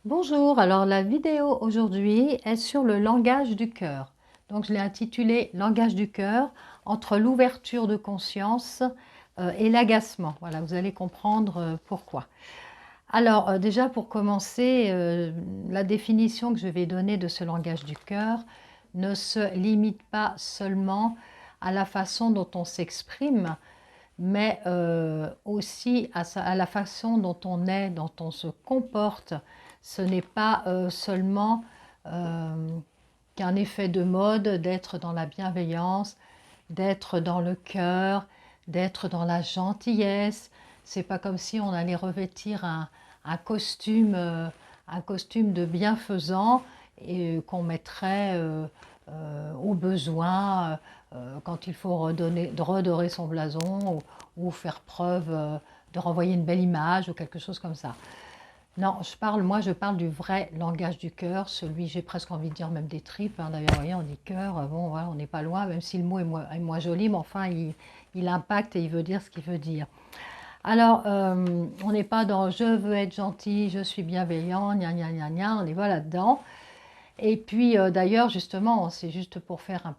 Bonjour, alors la vidéo aujourd'hui est sur le langage du cœur. Donc je l'ai intitulé Langage du cœur entre l'ouverture de conscience et l'agacement. Voilà, vous allez comprendre pourquoi. Alors déjà pour commencer, la définition que je vais donner de ce langage du cœur ne se limite pas seulement à la façon dont on s'exprime, mais aussi à la façon dont on est, dont on se comporte. Ce n'est pas seulement qu'un effet de mode d'être dans la bienveillance, d'être dans le cœur, d'être dans la gentillesse. C'est pas comme si on allait revêtir un costume, un costume de bienfaisant et qu'on mettrait au besoin quand il faut redorer son blason ou faire preuve de renvoyer une belle image ou quelque chose comme ça. Non, moi je parle du vrai langage du cœur, celui, j'ai presque envie de dire même des tripes, hein. D'ailleurs, vous voyez, on dit cœur, bon, voilà, on n'est pas loin, même si le mot est moins joli, mais enfin, il impacte et il veut dire ce qu'il veut dire. Alors, on n'est pas dans je veux être gentil, je suis bienveillant, gna gna gna gna, on n'est pas là-dedans. Et puis, d'ailleurs, justement, c'est juste pour faire un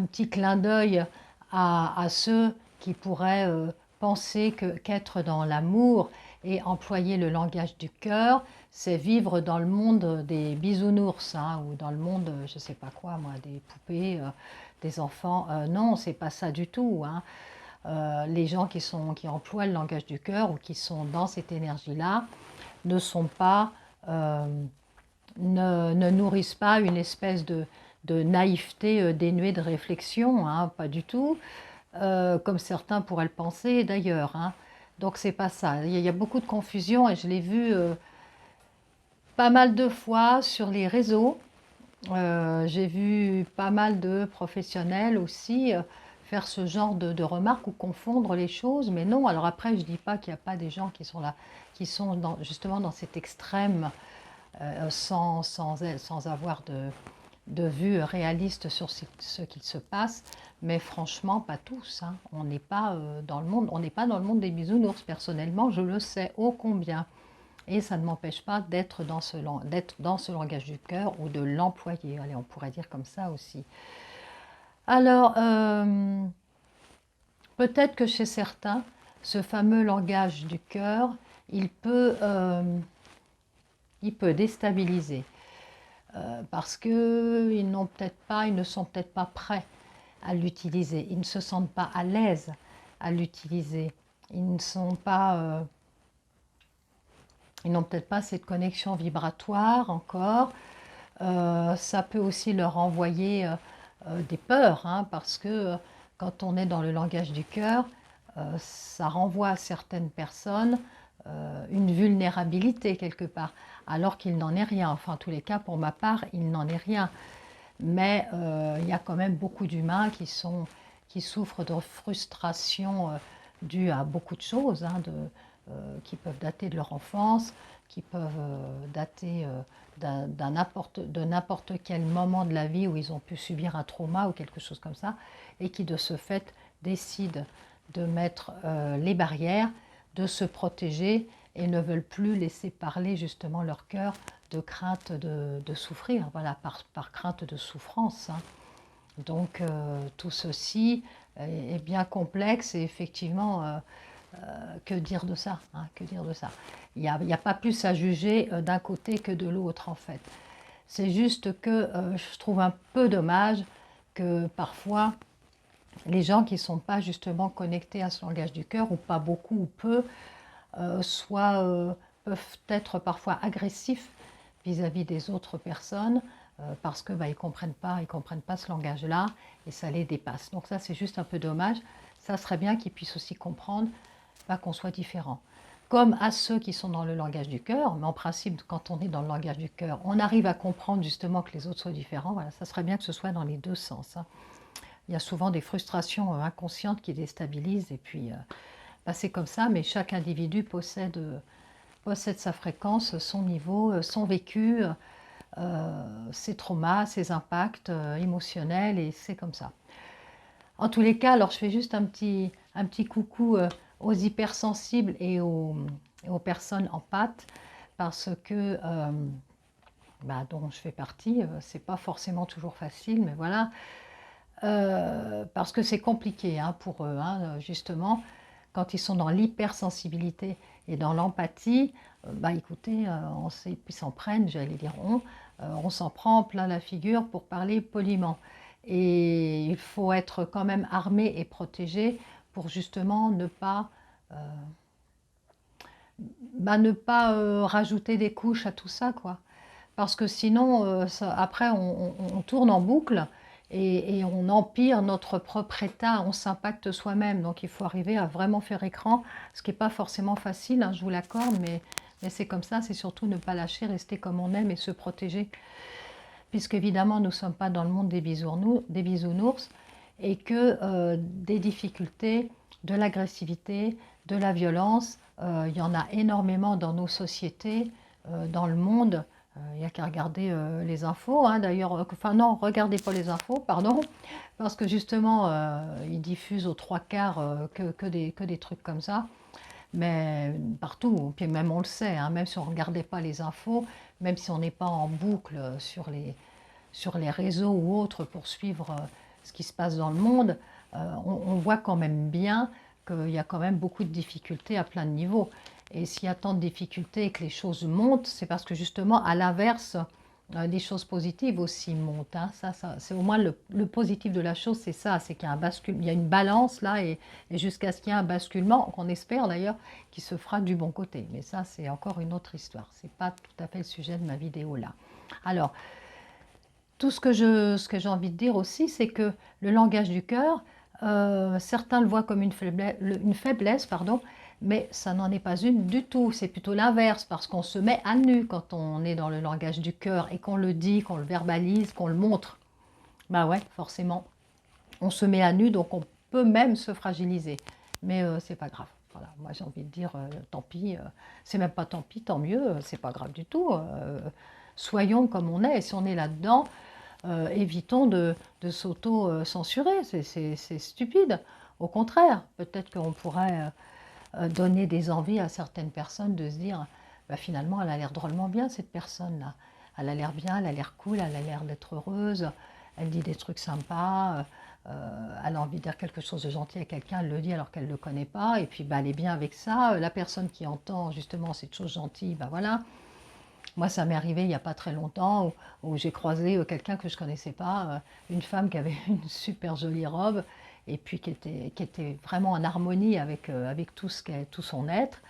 petit clin d'œil à ceux qui pourraient penser qu'être dans l'amour et employer le langage du cœur, c'est vivre dans le monde des bisounours, hein, ou dans le monde, je ne sais pas quoi, moi, des poupées, des enfants. Non, c'est pas ça du tout, hein. Les gens qui emploient le langage du cœur ou qui sont dans cette énergie-là ne sont pas, ne nourrissent pas une espèce de naïveté dénuée de réflexion, hein, pas du tout, comme certains pourraient le penser d'ailleurs, hein. Donc c'est pas ça. Il y a beaucoup de confusion et je l'ai vu pas mal de fois sur les réseaux. J'ai vu pas mal de professionnels aussi faire ce genre de remarques ou confondre les choses, mais non. Alors après, je dis pas qu'il n'y a pas des gens qui sont là, qui sont justement dans cet extrême sans avoir de vue réaliste sur ce qu'il se passe, mais franchement, pas tous, hein. On n'est pas dans le monde, on n'est pas dans le monde des bisounours. Personnellement, je le sais ô combien. Et ça ne m'empêche pas d'être dans ce langage du cœur ou de l'employer. Allez, on pourrait dire comme ça aussi. Alors, peut-être que chez certains, ce fameux langage du cœur, il peut, il peut déstabiliser. Parce qu'ils ne sont peut-être pas prêts à l'utiliser, ils ne se sentent pas à l'aise à l'utiliser, ils ne sont pas, ils n'ont peut-être pas cette connexion vibratoire encore. Ça peut aussi leur envoyer des peurs, hein, parce que quand on est dans le langage du cœur, ça renvoie à certaines personnes une vulnérabilité quelque part, alors qu'il n'en est rien. Enfin, en tous les cas, pour ma part, il n'en est rien. Mais il y a quand même beaucoup d'humains qui souffrent de frustration due à beaucoup de choses, hein, qui peuvent dater de leur enfance, qui peuvent dater de n'importe quel moment de la vie où ils ont pu subir un trauma ou quelque chose comme ça, et qui de ce fait décident de mettre les barrières, de se protéger et ne veulent plus laisser parler justement leur cœur de crainte de souffrir, voilà, par crainte de souffrance, hein. Donc tout ceci est bien complexe et effectivement, que dire de ça, hein, que dire de ça. Il n'y a pas plus à juger d'un côté que de l'autre en fait. C'est juste que je trouve un peu dommage que parfois les gens qui ne sont pas justement connectés à ce langage du cœur, ou pas beaucoup ou peu, peuvent être parfois agressifs vis-à-vis des autres personnes parce que ils comprennent pas ce langage-là et ça les dépasse. Donc ça, c'est juste un peu dommage. Ça serait bien qu'ils puissent aussi comprendre qu'on soit différent. Comme à ceux qui sont dans le langage du cœur, mais en principe, quand on est dans le langage du cœur, on arrive à comprendre justement que les autres sont différents. Voilà, ça serait bien que ce soit dans les deux sens, hein. Il y a souvent des frustrations inconscientes qui déstabilisent et puis c'est comme ça, mais chaque individu possède sa fréquence, son niveau, son vécu, ses traumas, ses impacts émotionnels, et c'est comme ça. En tous les cas, alors je fais juste un petit coucou aux hypersensibles et aux personnes empathes, parce que, dont je fais partie, c'est pas forcément toujours facile, mais voilà, parce que c'est compliqué hein, pour eux, hein, justement, quand ils sont dans l'hypersensibilité et dans l'empathie, écoutez, ils s'en prennent, j'allais dire on s'en prend plein la figure pour parler poliment. Et il faut être quand même armé et protégé pour justement ne pas rajouter des couches à tout ça, quoi. Parce que sinon, après, on tourne en boucle et on empire notre propre état, on s'impacte soi-même. Donc il faut arriver à vraiment faire écran, ce qui n'est pas forcément facile, hein, je vous l'accorde, mais c'est comme ça, c'est surtout ne pas lâcher, rester comme on aime et se protéger. Puisqu'évidemment, nous ne sommes pas dans le monde des bisounours et que des difficultés, de l'agressivité, de la violence, il y en a énormément dans nos sociétés, dans le monde. Il n'y a qu'à regarder les infos, hein, d'ailleurs, enfin non, regardez pas les infos, pardon, parce que justement, ils diffusent aux trois quarts que des trucs comme ça, mais partout, puis même on le sait, hein, même si on ne regardait pas les infos, même si on n'est pas en boucle sur les réseaux ou autres pour suivre ce qui se passe dans le monde, on voit quand même bien qu'il y a quand même beaucoup de difficultés à plein de niveaux. Et s'il y a tant de difficultés et que les choses montent, c'est parce que justement, à l'inverse, des choses positives aussi montent. Hein. Ça c'est au moins le positif de la chose, c'est ça, c'est qu'il y a il y a une balance là, et jusqu'à ce qu'il y ait un basculement, qu'on espère d'ailleurs, qui se fera du bon côté. Mais ça, c'est encore une autre histoire. C'est pas tout à fait le sujet de ma vidéo là. Alors, tout ce que j'ai envie de dire aussi, c'est que le langage du cœur, certains le voient comme une faiblesse, pardon, mais ça n'en est pas une du tout. C'est plutôt l'inverse, parce qu'on se met à nu quand on est dans le langage du cœur et qu'on le dit, qu'on le verbalise, qu'on le montre. Bah ouais, forcément, on se met à nu, donc on peut même se fragiliser. Mais c'est pas grave. Voilà, moi j'ai envie de dire, tant pis, c'est même pas tant pis, tant mieux, c'est pas grave du tout. Soyons comme on est, et si on est là-dedans, évitons de s'auto-censurer, c'est stupide. Au contraire, peut-être qu'on pourrait donner des envies à certaines personnes de se dire, finalement, elle a l'air drôlement bien cette personne-là. Elle a l'air bien, elle a l'air cool, elle a l'air d'être heureuse, elle dit des trucs sympas, elle a envie de dire quelque chose de gentil à quelqu'un, elle le dit alors qu'elle ne le connaît pas, et puis elle est bien avec ça. La personne qui entend justement cette chose gentille, voilà. Moi, ça m'est arrivé il n'y a pas très longtemps où j'ai croisé quelqu'un que je ne connaissais pas, une femme qui avait une super jolie robe et puis qui était vraiment en harmonie avec tout son être.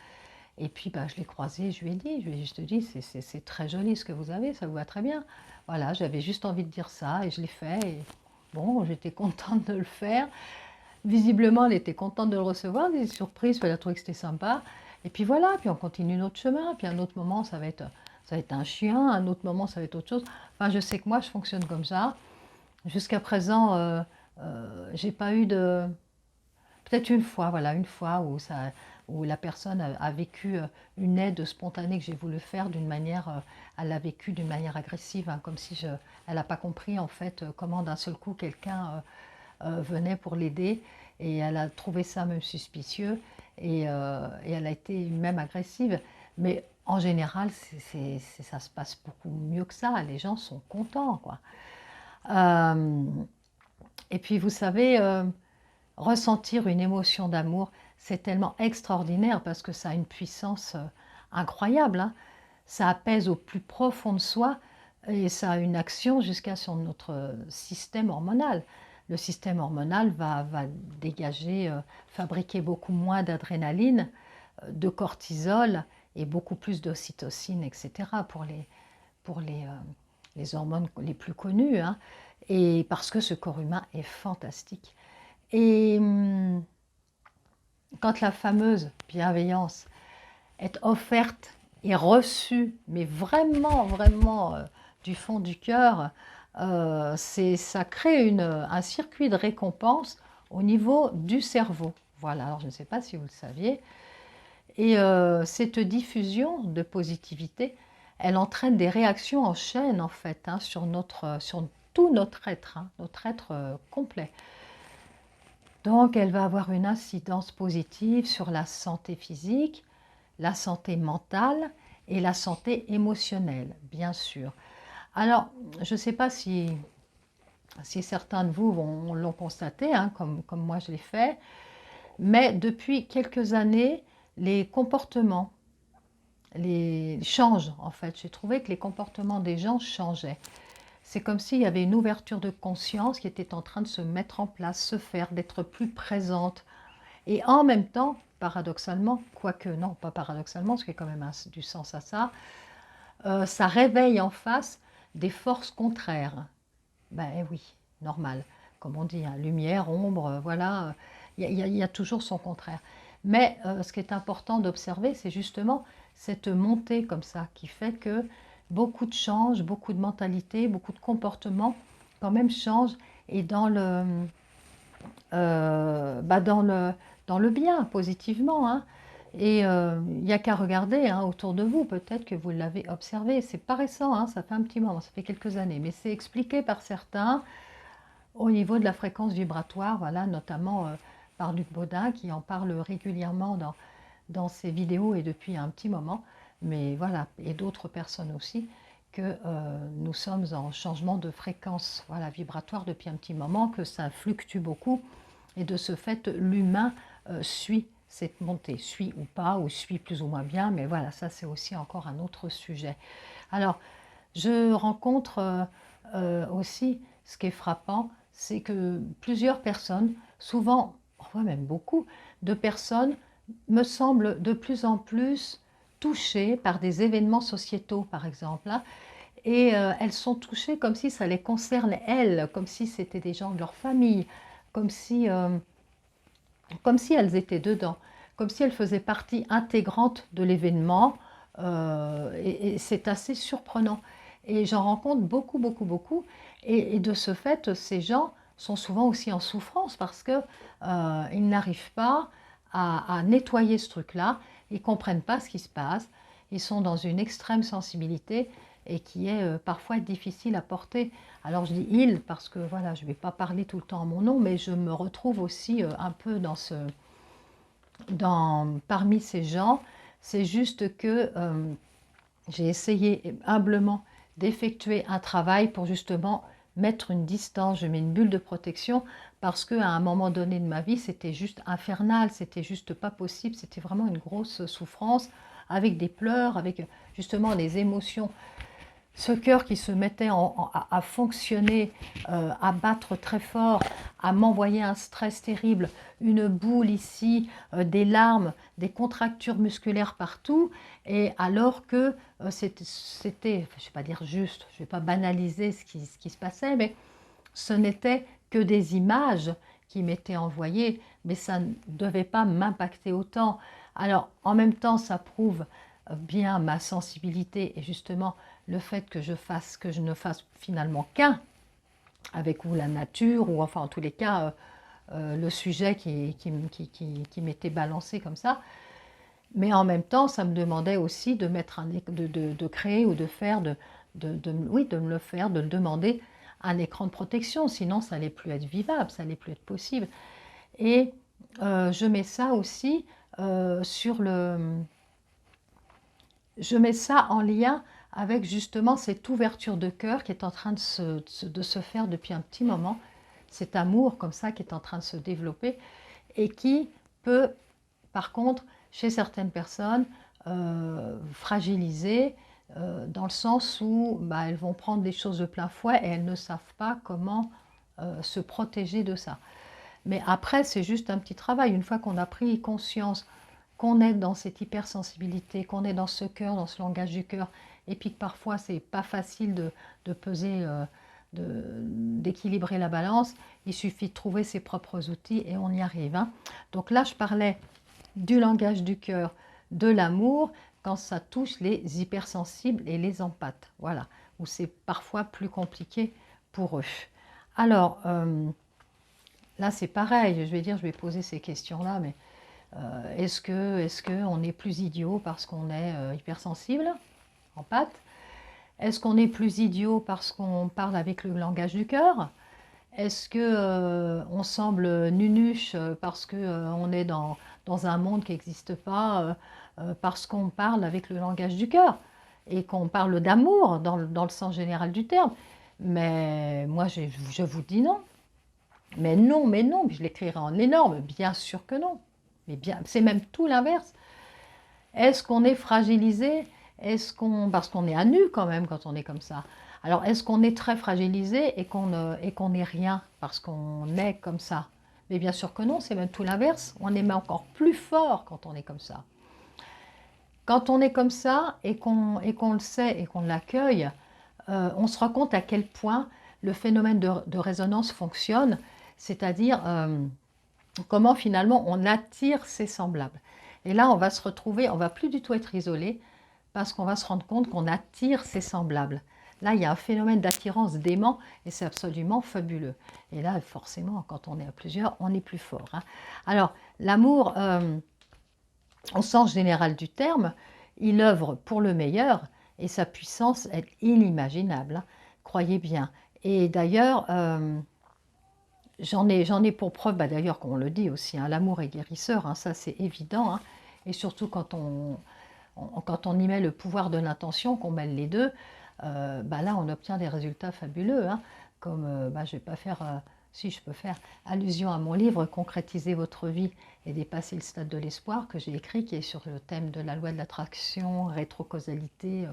Et puis je l'ai croisée, je lui ai dit, je te dis, c'est très joli ce que vous avez, ça vous va très bien. Voilà, j'avais juste envie de dire ça et je l'ai fait. Et bon, j'étais contente de le faire. Visiblement, elle était contente de le recevoir, des surprises, elle a trouvé que c'était sympa. Et puis voilà, puis on continue notre chemin. Puis à un autre moment, ça va être un chien, à un autre moment, ça va être autre chose. Enfin, je sais que moi, je fonctionne comme ça. Jusqu'à présent, j'ai pas eu de... Peut-être une fois, voilà, une fois où la personne a vécu une aide spontanée que j'ai voulu faire d'une manière... elle l'a vécu d'une manière agressive, hein, comme si elle n'a pas compris, en fait, comment d'un seul coup, quelqu'un venait pour l'aider. Et elle a trouvé ça même suspicieux. Et elle a été même agressive. Mais en général, ça se passe beaucoup mieux que ça. Les gens sont contents, quoi. Et puis, vous savez, ressentir une émotion d'amour, c'est tellement extraordinaire parce que ça a une puissance incroyable. Hein. Ça apaise au plus profond de soi et ça a une action jusqu'à sur notre système hormonal. Le système hormonal va dégager, fabriquer beaucoup moins d'adrénaline, de cortisol et beaucoup plus d'ocytocine, etc. pour les hormones les plus connues. Hein. Et parce que ce corps humain est fantastique. Et quand la fameuse bienveillance est offerte et reçue, mais vraiment, vraiment du fond du cœur, ça crée un circuit de récompense au niveau du cerveau. Voilà, alors je ne sais pas si vous le saviez. Et cette diffusion de positivité, elle entraîne des réactions en chaîne, en fait, hein, sur tout notre être, hein, notre être complet. Donc, elle va avoir une incidence positive sur la santé physique, la santé mentale et la santé émotionnelle, bien sûr. Alors, je ne sais pas si certains de vous l'ont constaté, hein, comme moi je l'ai fait, mais depuis quelques années, les comportements changent en fait. J'ai trouvé que les comportements des gens changeaient. C'est comme s'il y avait une ouverture de conscience qui était en train de se mettre en place, se faire, d'être plus présente. Et en même temps, paradoxalement, quoique non, pas paradoxalement, parce qu'il y a quand même du sens à ça, ça réveille en face des forces contraires. Ben oui, normal. Comme on dit, hein, lumière, ombre, voilà, il y a toujours son contraire. Mais ce qui est important d'observer, c'est justement cette montée comme ça, qui fait que beaucoup de changes, beaucoup de mentalités, beaucoup de comportements quand même changent, et dans le bien, positivement, hein. Et il n'y a qu'à regarder, hein, autour de vous, peut-être que vous l'avez observé. C'est pas récent, hein, ça fait un petit moment, ça fait quelques années, mais c'est expliqué par certains au niveau de la fréquence vibratoire, voilà, notamment par Luc Baudin qui en parle régulièrement dans ses vidéos et depuis un petit moment, mais voilà, et d'autres personnes aussi, que nous sommes en changement de fréquence, voilà, vibratoire depuis un petit moment, que ça fluctue beaucoup, et de ce fait, l'humain suit cette montée, suit ou pas, ou suit plus ou moins bien, mais voilà, ça c'est aussi encore un autre sujet. Alors, je rencontre aussi, ce qui est frappant, c'est que plusieurs personnes, souvent, voire même beaucoup de personnes, me semblent de plus en plus touchées par des événements sociétaux, par exemple, hein, et elles sont touchées comme si ça les concerne elles, comme si c'était des gens de leur famille, comme si, euh, comme si elles étaient dedans, comme si elles faisaient partie intégrante de l'événement, et c'est assez surprenant. Et j'en rencontre beaucoup, beaucoup, beaucoup, et de ce fait, ces gens sont souvent aussi en souffrance parce que ils n'arrivent pas à nettoyer ce truc-là, ils ne comprennent pas ce qui se passe, ils sont dans une extrême sensibilité et qui est parfois difficile à porter. Alors je dis il parce que voilà, je ne vais pas parler tout le temps en mon nom, mais je me retrouve aussi un peu parmi ces gens. C'est juste que j'ai essayé humblement d'effectuer un travail pour justement mettre une distance, je mets une bulle de protection, parce qu'à un moment donné de ma vie, c'était juste infernal, c'était juste pas possible, c'était vraiment une grosse souffrance, avec des pleurs, avec justement des émotions, ce cœur qui se mettait à fonctionner, à battre très fort, à m'envoyer un stress terrible, une boule ici, des larmes, des contractures musculaires partout, et alors que c'était, je ne vais pas dire juste, je ne vais pas banaliser ce qui se passait, mais ce n'était que des images qui m'étaient envoyées, mais ça ne devait pas m'impacter autant. Alors, en même temps, ça prouve bien ma sensibilité et justement le fait que je ne fasse finalement qu'un avec ou la nature, ou enfin en tous les cas le sujet qui m'était balancé comme ça. Mais en même temps, ça me demandait aussi de mettre de créer ou de faire, oui, de me le faire, de le demander un écran de protection, sinon ça n'allait plus être vivable, ça n'allait plus être possible. Et je mets ça aussi je mets ça en lien avec justement cette ouverture de cœur qui est en train de se faire depuis un petit moment, cet amour comme ça qui est en train de se développer et qui peut, par contre, chez certaines personnes, fragiliser, dans le sens où bah, elles vont prendre les choses de plein fouet et elles ne savent pas comment se protéger de ça. Mais après, c'est juste un petit travail. Une fois qu'on a pris conscience qu'on est dans cette hypersensibilité, qu'on est dans ce cœur, dans ce langage du cœur, et puis que parfois c'est pas facile de peser, d'équilibrer la balance, il suffit de trouver ses propres outils et on y arrive, hein. Donc là, je parlais du langage du cœur, de l'amour, quand ça touche les hypersensibles et les empathes, voilà, où c'est parfois plus compliqué pour eux. Alors, là c'est pareil, je vais dire, je vais poser ces questions-là, mais est-ce qu'on est plus idiot parce qu'on est hypersensible, empathe? Est-ce qu'on est plus idiot parce qu'on parle avec le langage du cœur? Est-ce que on semble nunuche parce qu'on est dans un monde qui n'existe pas, parce qu'on parle avec le langage du cœur et qu'on parle d'amour dans le sens général du terme. Mais moi, je vous dis non. Mais non, je l'écrirai en énorme, bien sûr que non. Mais bien, c'est même tout l'inverse. Est-ce qu'on est fragilisé? Parce qu'on est à nu quand même quand on est comme ça. Alors, est-ce qu'on est très fragilisé et qu'on n'est rien parce qu'on est comme ça? Mais bien sûr que non, c'est même tout l'inverse. On est même encore plus fort quand on est comme ça. Quand on est comme ça et qu'on le sait et qu'on l'accueille, on se rend compte à quel point le phénomène de résonance fonctionne, c'est-à-dire comment finalement on attire ses semblables. Et là, on va se retrouver, on va plus du tout être isolé, parce qu'on va se rendre compte qu'on attire ses semblables. Là, il y a un phénomène d'attirance d'aimant, et c'est absolument fabuleux. Et là, forcément, quand on est à plusieurs, on est plus fort. Hein. Alors, l'amour, au sens général du terme, il œuvre pour le meilleur, et sa puissance est inimaginable, hein, croyez bien. Et d'ailleurs, j'en ai pour preuve, d'ailleurs qu'on le dit aussi, hein, l'amour est guérisseur, hein, ça c'est évident, hein, et surtout quand on y met le pouvoir de l'intention, qu'on mêle les deux, là on obtient des résultats fabuleux, hein, comme, je ne vais pas faire, si je peux faire allusion à mon livre « Concrétiser votre vie et dépasser le stade de l'espoir » que j'ai écrit, qui est sur le thème de la loi de l'attraction, rétrocausalité,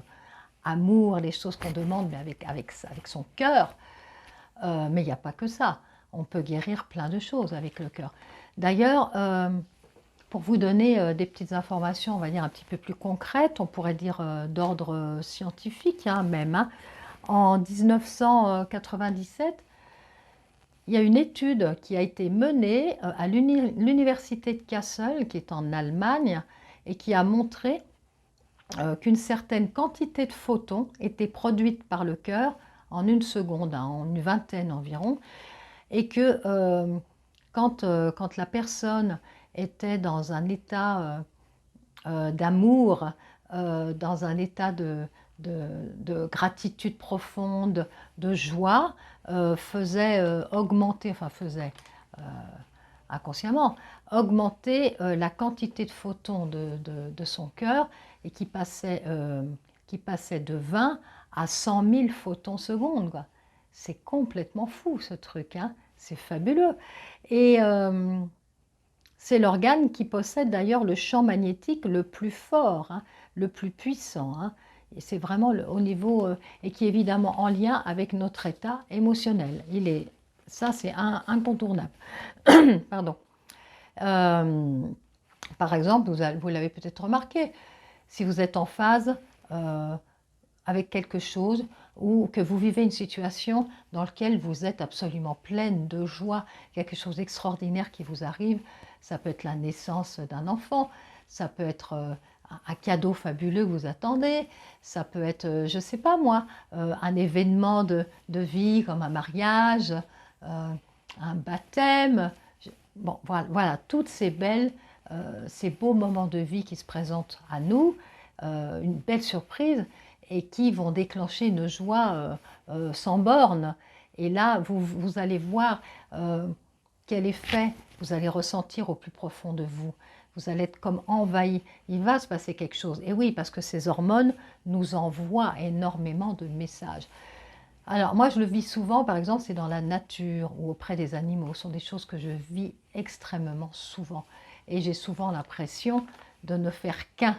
amour, les choses qu'on demande, mais avec son cœur. Mais il n'y a pas que ça. On peut guérir plein de choses avec le cœur. D'ailleurs, pour vous donner des petites informations, on va dire un petit peu plus concrètes, on pourrait dire d'ordre scientifique hein, même. Hein. En 1997, il y a une étude qui a été menée à l'université de Kassel, qui est en Allemagne, et qui a montré qu'une certaine quantité de photons était produite par le cœur en une seconde, hein, en une vingtaine environ, et que quand la personne était dans un état d'amour, dans un état de gratitude profonde, de joie, faisait augmenter, inconsciemment, augmenter la quantité de photons de son cœur et qui passait de 20 à 100 000 photons secondes. C'est complètement fou ce truc, hein, c'est fabuleux. Et c'est l'organe qui possède d'ailleurs le champ magnétique le plus fort, hein, le plus puissant. Hein, et c'est vraiment au niveau, et qui est évidemment en lien avec notre état émotionnel. Ça c'est incontournable. Pardon. Par exemple, vous l'avez peut-être remarqué, si vous êtes en phase avec quelque chose ou que vous vivez une situation dans laquelle vous êtes absolument pleine de joie, quelque chose d'extraordinaire qui vous arrive, ça peut être la naissance d'un enfant, ça peut être un cadeau fabuleux que vous attendez, ça peut être, je ne sais pas moi, un événement de vie comme un mariage, un baptême. Bon, voilà, toutes ces beaux moments de vie qui se présentent à nous, une belle surprise, et qui vont déclencher une joie sans borne. Et là, vous allez voir quel effet vous allez ressentir au plus profond de vous. Vous allez être comme envahi. Il va se passer quelque chose. Et oui, parce que ces hormones nous envoient énormément de messages. Alors, moi, je le vis souvent, par exemple, c'est dans la nature ou auprès des animaux. Ce sont des choses que je vis extrêmement souvent. Et j'ai souvent l'impression de ne faire qu'un,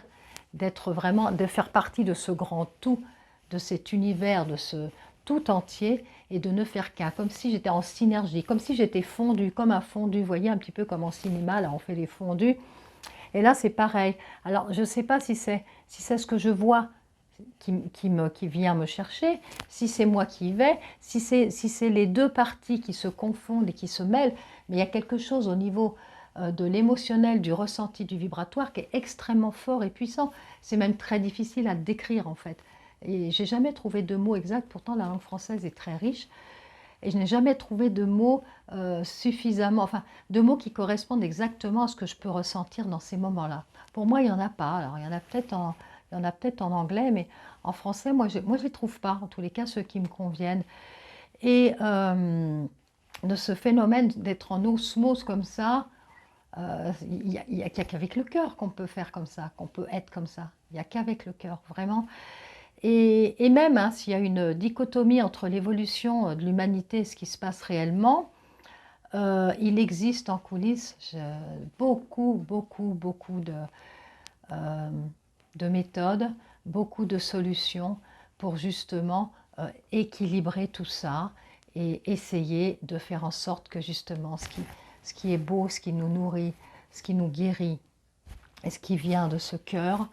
de faire partie de ce grand tout, de cet univers, de ce tout entier, et de ne faire qu'un, comme si j'étais en synergie, comme si j'étais fondue, comme un fondu, vous voyez, un petit peu comme en cinéma, là on fait les fondus. Et là c'est pareil. Alors je ne sais pas si c'est ce que je vois qui vient me chercher, si c'est moi qui y vais, si c'est les deux parties qui se confondent et qui se mêlent, mais il y a quelque chose au niveau de l'émotionnel, du ressenti, du vibratoire qui est extrêmement fort et puissant. C'est même très difficile à décrire en fait. Et j'ai jamais trouvé de mots exacts, pourtant la langue française est très riche, et je n'ai jamais trouvé de mots suffisamment, enfin de mots qui correspondent exactement à ce que je peux ressentir dans ces moments-là. Pour moi, il n'y en a pas. Alors il y en a peut-être en anglais, mais en français, moi je ne les trouve pas, en tous les cas ceux qui me conviennent. Et de ce phénomène d'être en osmose comme ça, Il n'y a qu'avec le cœur qu'on peut faire comme ça, qu'on peut être comme ça. Il n'y a qu'avec le cœur, vraiment. Et même hein, s'il y a une dichotomie entre l'évolution de l'humanité et ce qui se passe réellement, il existe en coulisses beaucoup euh, de méthodes, beaucoup de solutions pour justement équilibrer tout ça et essayer de faire en sorte que justement ce qui est beau, ce qui nous nourrit, ce qui nous guérit et ce qui vient de ce cœur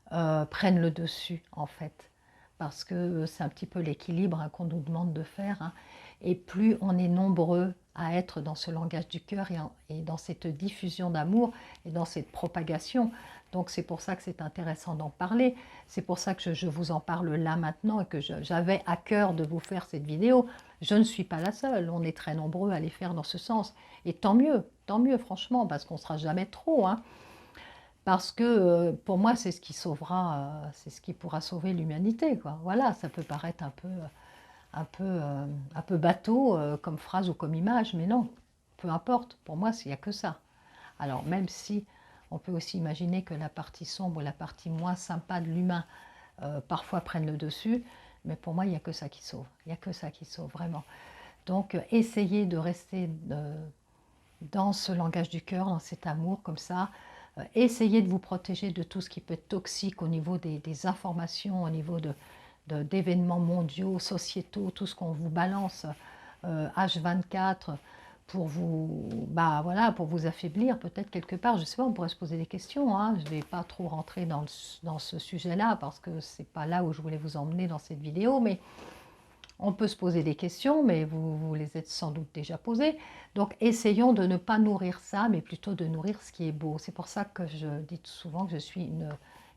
prenne le dessus en fait. Parce que c'est un petit peu l'équilibre hein, qu'on nous demande de faire. Hein. Et plus on est nombreux à être dans ce langage du cœur et dans cette diffusion d'amour et dans cette propagation. Donc c'est pour ça que c'est intéressant d'en parler. C'est pour ça que je vous en parle là maintenant et que j'avais à cœur de vous faire cette vidéo. Je ne suis pas la seule, on est très nombreux à les faire dans ce sens. Et tant mieux franchement, parce qu'on ne sera jamais trop. Hein. Parce que pour moi, c'est ce qui sauvera, c'est ce qui pourra sauver l'humanité. Voilà, ça peut paraître un peu bateau comme phrase ou comme image, mais non, peu importe. Pour moi, il n'y a que ça. Alors, même si on peut aussi imaginer que la partie sombre ou la partie moins sympa de l'humain parfois prennent le dessus, mais pour moi, il n'y a que ça qui sauve. Il n'y a que ça qui sauve, vraiment. Donc, essayez de rester dans ce langage du cœur, dans cet amour comme ça. Essayez de vous protéger de tout ce qui peut être toxique au niveau des informations, au niveau d'événements mondiaux, sociétaux, tout ce qu'on vous balance H24 pour vous, bah, voilà, pour vous affaiblir peut-être quelque part. Je ne sais pas, on pourrait se poser des questions. Hein. Je ne vais pas trop rentrer dans ce sujet-là parce que ce n'est pas là où je voulais vous emmener dans cette vidéo, mais on peut se poser des questions, mais vous les êtes sans doute déjà posées. Donc, essayons de ne pas nourrir ça, mais plutôt de nourrir ce qui est beau. C'est pour ça que je dis souvent que je suis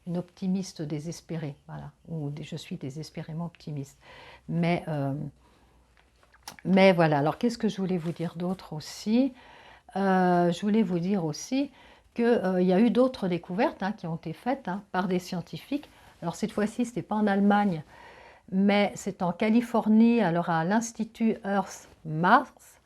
une optimiste désespérée. Voilà, ou je suis désespérément optimiste. Mais voilà, alors qu'est-ce que je voulais vous dire d'autre aussi je voulais vous dire aussi qu'il y a eu d'autres découvertes hein, qui ont été faites hein, par des scientifiques. Alors cette fois-ci, ce n'était pas en Allemagne, mais c'est en Californie, alors à l'Institut Earth Mars,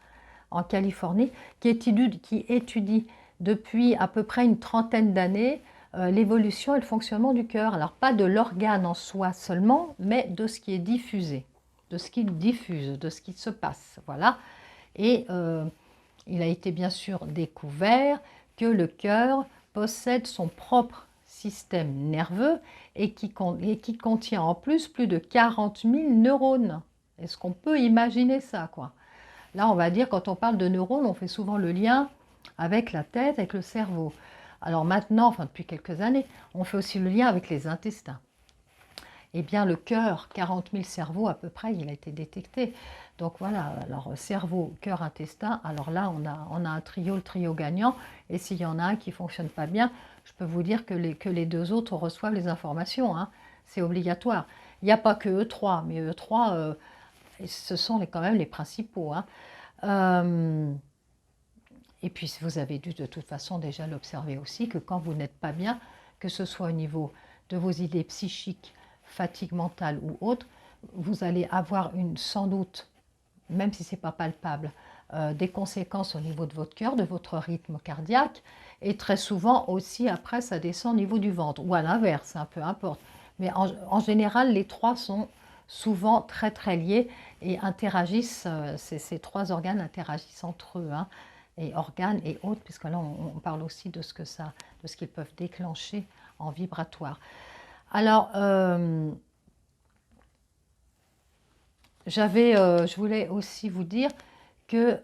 en Californie, qui étudie depuis à peu près une trentaine d'années l'évolution et le fonctionnement du cœur. Alors pas de l'organe en soi seulement, mais de ce qui est diffusé, de ce qu'il diffuse, de ce qui se passe. Voilà. Et il a été bien sûr découvert que le cœur possède son propre système nerveux et qui contient en plus de 40 000 neurones. Est-ce qu'on peut imaginer ça quoi? Là, on va dire, quand on parle de neurones, on fait souvent le lien avec la tête, avec le cerveau. Alors maintenant, enfin depuis quelques années, on fait aussi le lien avec les intestins. Eh bien, le cœur, 40 000 cerveaux à peu près, il a été détecté. Donc voilà, alors cerveau, cœur, intestin, alors là, on a un trio, le trio gagnant. Et s'il y en a un qui ne fonctionne pas bien, je peux vous dire que les deux autres reçoivent les informations. Hein. C'est obligatoire. Il n'y a pas que eux trois, mais eux trois, ce sont quand même les principaux. Hein. Et puis, vous avez dû de toute façon déjà l'observer aussi, que quand vous n'êtes pas bien, que ce soit au niveau de vos idées psychiques, fatigue mentale ou autre, vous allez avoir sans doute, même si ce n'est pas palpable, des conséquences au niveau de votre cœur, de votre rythme cardiaque, et très souvent aussi après ça descend au niveau du ventre, ou à l'inverse, hein, peu importe. Mais en général, les trois sont souvent très très liés et interagissent, ces trois organes interagissent entre eux, hein, et organes et autres, puisque là on parle aussi de ce qu'ils peuvent déclencher en vibratoire. Alors, je voulais aussi vous dire que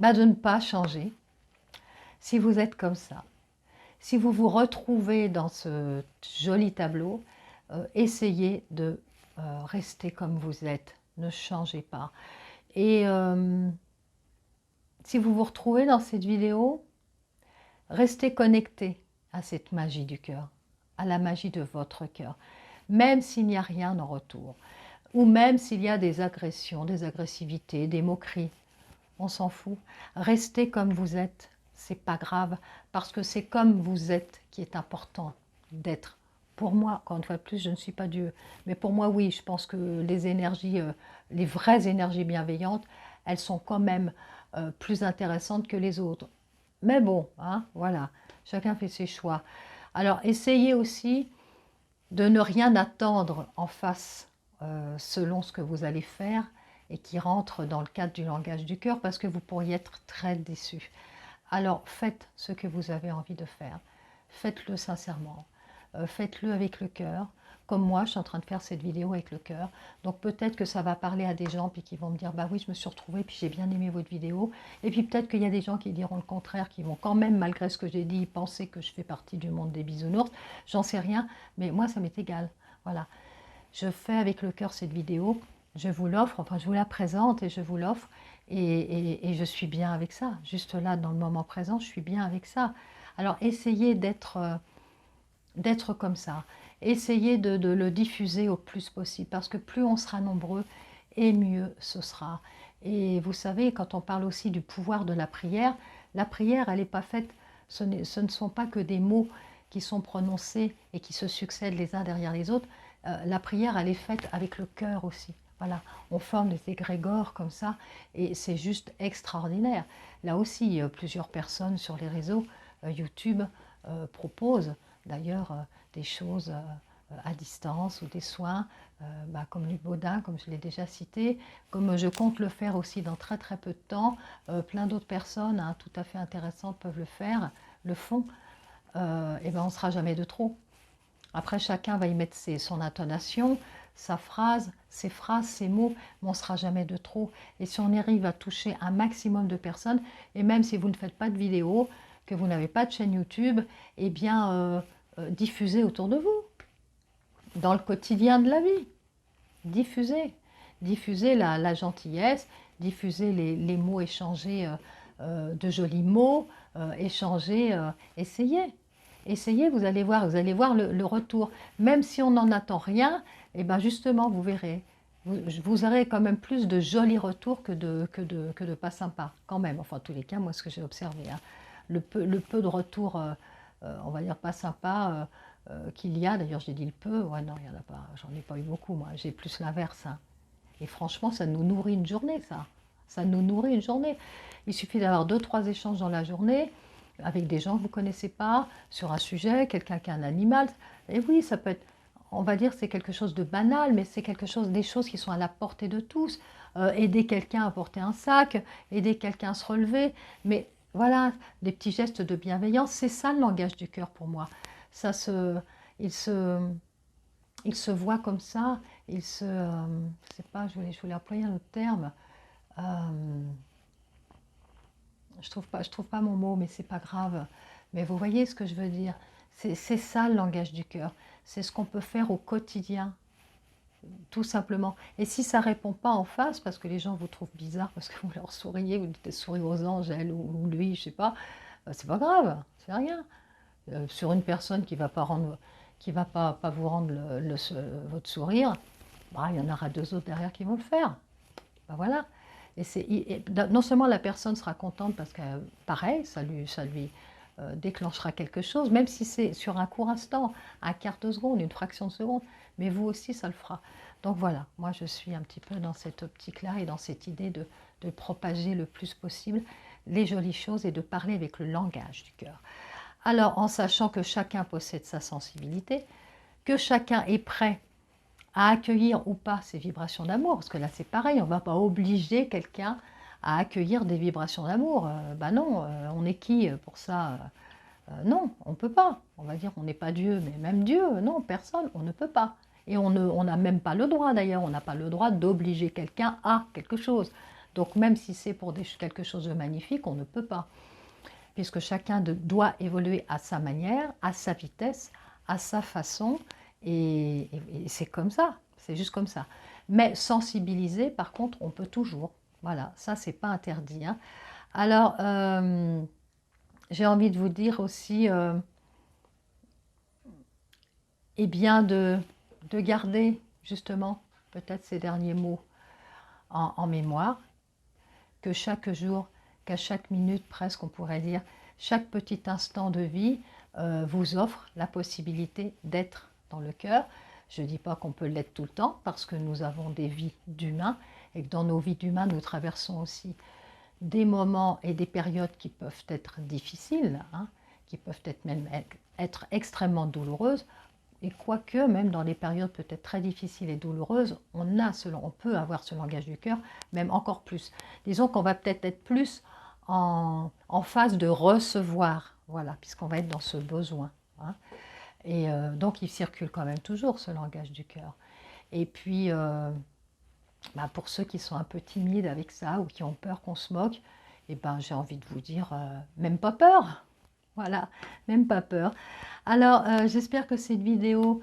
de ne pas changer. Si vous êtes comme ça, si vous vous retrouvez dans ce joli tableau, essayez de rester comme vous êtes, ne changez pas. Et si vous vous retrouvez dans cette vidéo, restez connecté à cette magie du cœur, à la magie de votre cœur, même s'il n'y a rien en retour, ou même s'il y a des agressions, des agressivités, des moqueries, on s'en fout. Restez comme vous êtes, c'est pas grave, parce que c'est comme vous êtes qui est important d'être. Pour moi, encore une fois de plus, je ne suis pas Dieu, mais pour moi, oui, je pense que les énergies, les vraies énergies bienveillantes, elles sont quand même plus intéressantes que les autres. Mais bon, hein, voilà, chacun fait ses choix. Alors, essayez aussi de ne rien attendre en face selon ce que vous allez faire et qui rentre dans le cadre du langage du cœur, parce que vous pourriez être très déçu. Alors, faites ce que vous avez envie de faire. Faites-le sincèrement. Faites-le avec le cœur. Comme moi, je suis en train de faire cette vidéo avec le cœur. Donc peut-être que ça va parler à des gens puis qui vont me dire « Bah oui, je me suis retrouvée, puis j'ai bien aimé votre vidéo. » Et puis peut-être qu'il y a des gens qui diront le contraire, qui vont quand même, malgré ce que j'ai dit, penser que je fais partie du monde des bisounours. J'en sais rien, mais moi, ça m'est égal. Voilà. Je fais avec le cœur cette vidéo. Je vous l'offre, enfin je vous la présente et je vous l'offre. Et je suis bien avec ça. Juste là, dans le moment présent, je suis bien avec ça. Alors essayez d'être comme ça. Essayez de le diffuser au plus possible, parce que plus on sera nombreux, et mieux ce sera. Et vous savez, quand on parle aussi du pouvoir de la prière, elle n'est pas faite, ce ne sont pas que des mots qui sont prononcés et qui se succèdent les uns derrière les autres. La prière, elle est faite avec le cœur aussi. Voilà, on forme des égrégores comme ça, et c'est juste extraordinaire. Là aussi, plusieurs personnes sur les réseaux YouTube proposent d'ailleurs des choses à distance ou des soins, comme le Baudin, comme je l'ai déjà cité, comme je compte le faire aussi dans très très peu de temps. Plein d'autres personnes tout à fait intéressantes peuvent le faire, le font. Et ben on ne sera jamais de trop. Après, chacun va y mettre son intonation, sa phrase, ses mots, mais on ne sera jamais de trop. Et si on arrive à toucher un maximum de personnes, et même si vous ne faites pas de vidéo, que vous n'avez pas de chaîne YouTube, eh bien, diffusez autour de vous, dans le quotidien de la vie. Diffusez. Diffusez la gentillesse, diffusez les mots échangés, de jolis mots, échangez, essayez. Essayez, vous allez voir le retour. Même si on n'en attend rien, et ben justement, vous verrez. Vous aurez quand même plus de jolis retours que de pas sympas, quand même. Enfin, en tous les cas, moi, ce que j'ai observé. Hein. Le peu de retours, on va dire pas sympas, qu'il y a, d'ailleurs j'ai dit le peu, ouais non, il n'y en a pas, j'en ai pas eu beaucoup, moi, j'ai plus l'inverse. Hein. Et franchement, ça nous nourrit une journée, ça. Ça nous nourrit une journée. Il suffit d'avoir 2-3 échanges dans la journée, avec des gens que vous ne connaissez pas, sur un sujet, quelqu'un qui a un animal. Et oui, ça peut être, on va dire, c'est quelque chose de banal, mais c'est quelque chose, des choses qui sont à la portée de tous. Aider quelqu'un à porter un sac, aider quelqu'un à se relever, mais voilà, des petits gestes de bienveillance, c'est ça le langage du cœur pour moi. Ça il se voit comme ça, je sais pas, je voulais employer un autre terme. Je trouve pas mon mot, mais c'est pas grave. Mais vous voyez ce que je veux dire. C'est ça le langage du cœur. C'est ce qu'on peut faire au quotidien, tout simplement. Et si ça répond pas en face, parce que les gens vous trouvent bizarre, parce que vous leur souriez, vous dites sourire aux anges, elle ou lui, je sais pas, c'est pas grave, c'est rien. Sur une personne qui va pas vous rendre votre sourire, bah, il y en aura 2 autres derrière qui vont le faire. Ben voilà. Et non seulement la personne sera contente parce que, pareil, ça lui déclenchera quelque chose, même si c'est sur un court instant, un quart de seconde, une fraction de seconde, mais vous aussi, ça le fera. Donc voilà, moi je suis un petit peu dans cette optique-là et dans cette idée de propager le plus possible les jolies choses et de parler avec le langage du cœur. Alors, en sachant que chacun possède sa sensibilité, que chacun est prêt à accueillir ou pas ces vibrations d'amour, parce que là c'est pareil, on ne va pas obliger quelqu'un à accueillir des vibrations d'amour. Ben non, on est qui pour ça? Non, on ne peut pas. On va dire on n'est pas Dieu, mais même Dieu, non, personne, on ne peut pas. Et on n'a même pas le droit d'ailleurs, on n'a pas le droit d'obliger quelqu'un à quelque chose. Donc même si c'est pour quelque chose de magnifique, on ne peut pas. Puisque chacun doit évoluer à sa manière, à sa vitesse, à sa façon, et c'est comme ça, c'est juste comme ça. Mais sensibiliser, par contre, on peut toujours. Voilà, ça, c'est pas interdit. Hein. Alors, j'ai envie de vous dire aussi, eh bien, de garder, justement, peut-être ces derniers mots en mémoire, que chaque jour, qu'à chaque minute presque, on pourrait dire, chaque petit instant de vie vous offre la possibilité d'être dans le cœur. Je ne dis pas qu'on peut l'être tout le temps, parce que nous avons des vies d'humains, et que dans nos vies d'humains, nous traversons aussi des moments et des périodes qui peuvent être difficiles, hein, qui peuvent être même être extrêmement douloureuses. Et quoique, même dans les périodes peut-être très difficiles et douloureuses, on peut avoir ce langage du cœur, même encore plus. Disons qu'on va peut-être être plus en phase de recevoir, voilà, puisqu'on va être dans ce besoin. Hein. Et donc, il circule quand même toujours, ce langage du cœur. Et puis, bah, pour ceux qui sont un peu timides avec ça ou qui ont peur qu'on se moque, eh ben, j'ai envie de vous dire, même pas peur. Voilà, même pas peur. Alors, j'espère que cette vidéo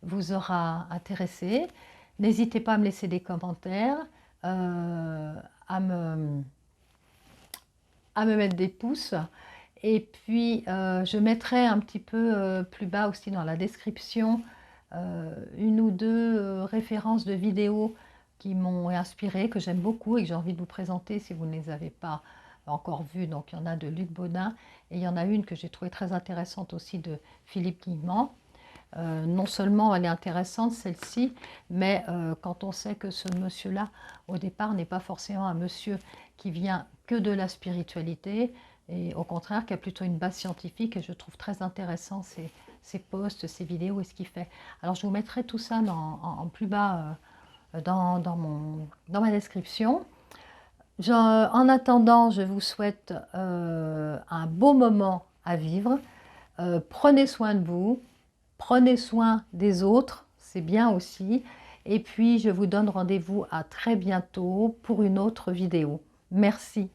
vous aura intéressé. N'hésitez pas à me laisser des commentaires, à me mettre des pouces. Et puis, je mettrai un petit peu plus bas aussi dans la description une ou deux références de vidéos qui m'ont inspiré, que j'aime beaucoup et que j'ai envie de vous présenter si vous ne les avez pas encore vues. Donc, il y en a de Luc Baudin et il y en a une que j'ai trouvée très intéressante aussi de Philippe Guillemant. Non seulement elle est intéressante celle-ci, mais quand on sait que ce monsieur-là, au départ, n'est pas forcément un monsieur qui vient que de la spiritualité, et au contraire, qui a plutôt une base scientifique, et je trouve très intéressant ses posts, ses vidéos et ce qu'il fait. Alors je vous mettrai tout ça en plus bas dans ma description. En attendant, je vous souhaite un beau moment à vivre. Prenez soin de vous. Prenez soin des autres, c'est bien aussi. Et puis, je vous donne rendez-vous à très bientôt pour une autre vidéo. Merci.